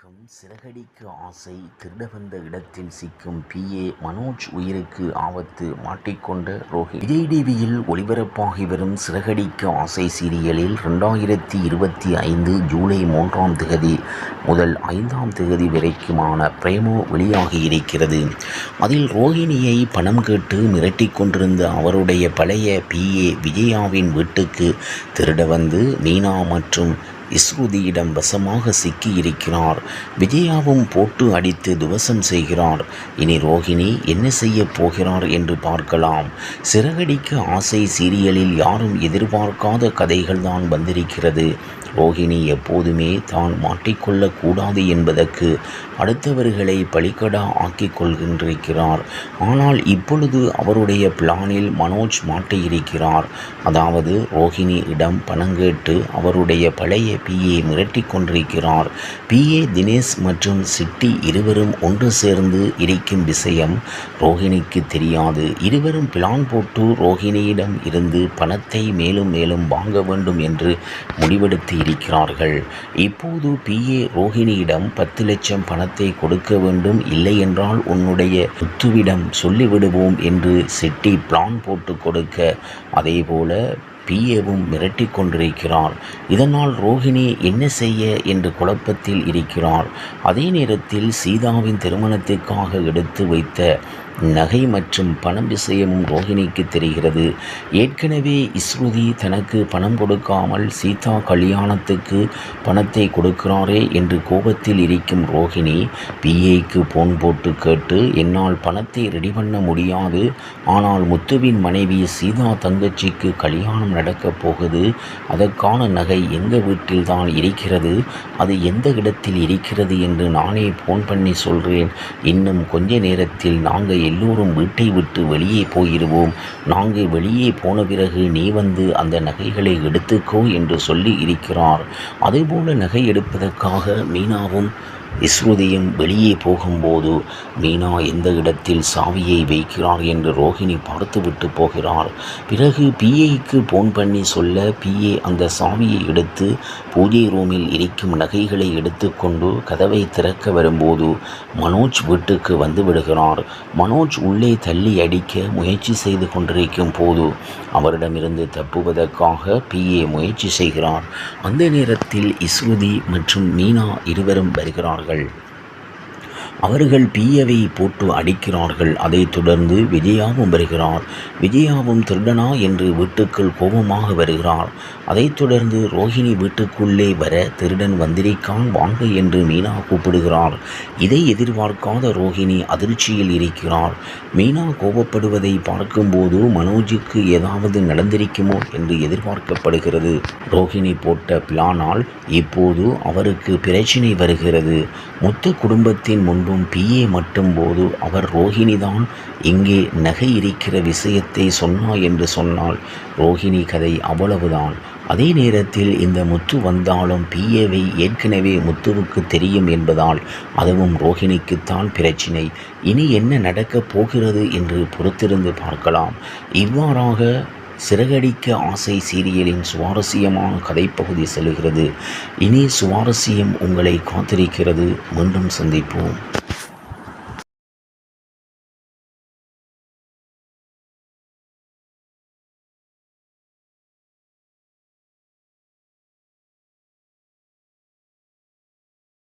வணக்கம். சிறகடிக்க ஆசை திருட வந்த இடத்தில் சிக்கும் பி.ஏ. மனோஜ் உயிருக்கு ஆபத்து, மாட்டிக்கொண்ட ரோஹிணி. விஜய் டிவியில் ஒளிபரப்பாகி வரும் சிறகடிக்க ஆசை சீரியலில் 2025 ஜூலை 3ஆம் தேதி முதல் 5ஆம் தேதி வரைக்குமான பிரேமோ வெளியாகியிருக்கிறது. அதில் ரோஹிணியை பணம் கேட்டு மிரட்டிக் கொண்டிருந்த அவருடைய பழைய பி.ஏ. விஜயாவின் வீட்டுக்கு திருட வந்து மீனா மற்றும் இஸ்ருதியிடம் வசமாக சிக்கியிருக்கிறார். விஜயாவும் போட்டு அடித்து துவசம் செய்கிறார். இனி ரோஹிணி என்ன செய்ய போகிறார் என்று பார்க்கலாம். சிறகடிக்க ஆசை சீரியலில் யாரும் எதிர்பார்க்காத கதைகள் தான் வந்திருக்கிறது. ரோஹிணி எப்போதுமே தான் மாட்டிக்கொள்ளக்கூடாது என்பதற்கு அடுத்தவர்களை பலிக்கடா ஆக்கிக் கொள்கின்றிருக்கிறார். ஆனால் இப்பொழுது அவருடைய பிளானில் மனோஜ் மாட்டியிருக்கிறார். அதாவது ரோஹிணி இடம் பணம் கேட்டு அவருடைய பழைய பி.ஏ. மிரட்டி கொண்டிருக்கிறார். பி.ஏ. தினேஷ் மற்றும் சிட்டி இருவரும் ஒன்று சேர்ந்து இருக்கும் விஷயம் ரோஹிணிக்கு தெரியாது. இருவரும் பிளான் போட்டு ரோஹிணியிடம் இருந்து பணத்தை மேலும் மேலும் வாங்க வேண்டும் என்று முடிவெடுத்து இருக்கிறார்கள். இப்போது பி.ஏ. ரோஹிணியிடம் 10 லட்சம் பணத்தை கொடுக்க வேண்டும், இல்லை என்றால் உன்னுடைய முத்துவிடம் சொல்லிவிடுவோம் என்று சிட்டி பிளான் போட்டு கொடுக்க, அதேபோல பி.ஏவும் மிரட்டி கொண்டிருக்கிறார். இதனால் ரோஹிணி என்ன செய்ய என்று குழப்பத்தில் இருக்கிறார். அதே நேரத்தில் சீதாவின் திருமணத்திற்காக எடுத்து வைத்த நகை மற்றும் பணம் விஷயமும் ரோஹிணிக்கு தெரிகிறது. ஏற்கனவே இஸ்ருதி தனக்கு பணம் கொடுக்காமல் சீதா கல்யாணத்துக்கு பணத்தை கொடுக்கிறாரே என்று கோபத்தில் இருக்கும் ரோஹிணி பி.ஏக்கு போன் போட்டு கேட்டு, என்னால் பணத்தை ரெடி பண்ண முடியாது, ஆனால் முத்துவின் மனைவி சீதா தங்கச்சிக்கு கல்யாணம் நடக்கப் போகுது, அதற்கான நகை எங்கள் வீட்டில் தான் இருக்கிறது, அது எந்த இடத்தில் இருக்கிறது என்று நானே போன் பண்ணி சொல்கிறேன். இன்னும் கொஞ்ச நேரத்தில் நாங்கள் எல்லோரும் வீட்டை விட்டு வெளியே போயிடுவோம். நாங்கள் வெளியே போன பிறகு நீ வந்து அந்த நகைகளை எடுத்துக்கோ என்று சொல்லி இருக்கிறார். அதுபோல நகை எடுப்பதற்காக மீனாவும் இஸ்ருதியும் வெளியே போகும்போது மீனா எந்த இடத்தில் சாவியை வைக்கிறார் என்று ரோஹிணி பார்த்துவிட்டு போகிறார். பிறகு பி.ஏக்கு போன் பண்ணி சொல்ல, பி.ஏ அந்த சாவியை எடுத்து பூஜை ரூமில் இருக்கும் நகைகளை எடுத்துக்கொண்டு கதவை திறக்க வரும்போது மனோஜ் வீட்டுக்கு வந்து விடுகிறார். மனோஜ் உள்ளே தள்ளி அடிக்க முயற்சி செய்து கொண்டிருக்கும் போது அவரிடமிருந்து தப்புவதற்காக பி.ஏ முயற்சி செய்கிறார். அந்த நேரத்தில் இஸ்ருதி மற்றும் மீனா இருவரும் வருகிறார்கள். அவர்கள் பி.ஏவை போட்டு அடிக்கிறார்கள். அதைத் தொடர்ந்து விஜயாவும் வருகிறார். விஜயாவும் திருடனா என்று வீட்டுக்குள் கோபமாக வருகிறார். அதைத் தொடர்ந்து ரோஹிணி வீட்டுக்குள்ளே வர, திருடன் வந்திருக்கான் வாங்க என்று மீனா கூப்பிடுகிறார். இதை எதிர்பார்க்காத ரோஹிணி அதிர்ச்சியில் இருக்கிறார். மீனா கோபப்படுவதை பார்க்கும்போது மனோஜுக்கு ஏதாவது நடந்திருக்குமோ என்று எதிர்பார்க்கப்படுகிறது. ரோஹிணி போட்ட பிளானால் இப்போது அவருக்கு பிரச்சினை வருகிறது. மொத்த குடும்பத்தின் முன்பும் பி.ஏ மட்டும் போது அவர் ரோஹிணிதான் இங்கே நகை இருக்கிற விஷயத்தை சொன்னா என்று சொன்னால் ரோஹிணி கதை அவ்வளவுதான். அதே நேரத்தில் இந்த முத்து வந்தாலும் பி.ஏவை ஏற்கனவே முத்துவுக்கு தெரியும் என்பதால் அதுவும் ரோஹிணிக்குத்தான் பிரச்சினை. இனி என்ன நடக்கப் போகிறது என்று பொறுத்திருந்து பார்க்கலாம். இவ்வாறாக சிறகடிக்க ஆசை சீரியலின் சுவாரஸ்யமான கதைப்பகுதி செல்கிறது. இனி சுவாரஸ்யம் உங்களை காத்திருக்கிறது. மீண்டும் சந்திப்போம்.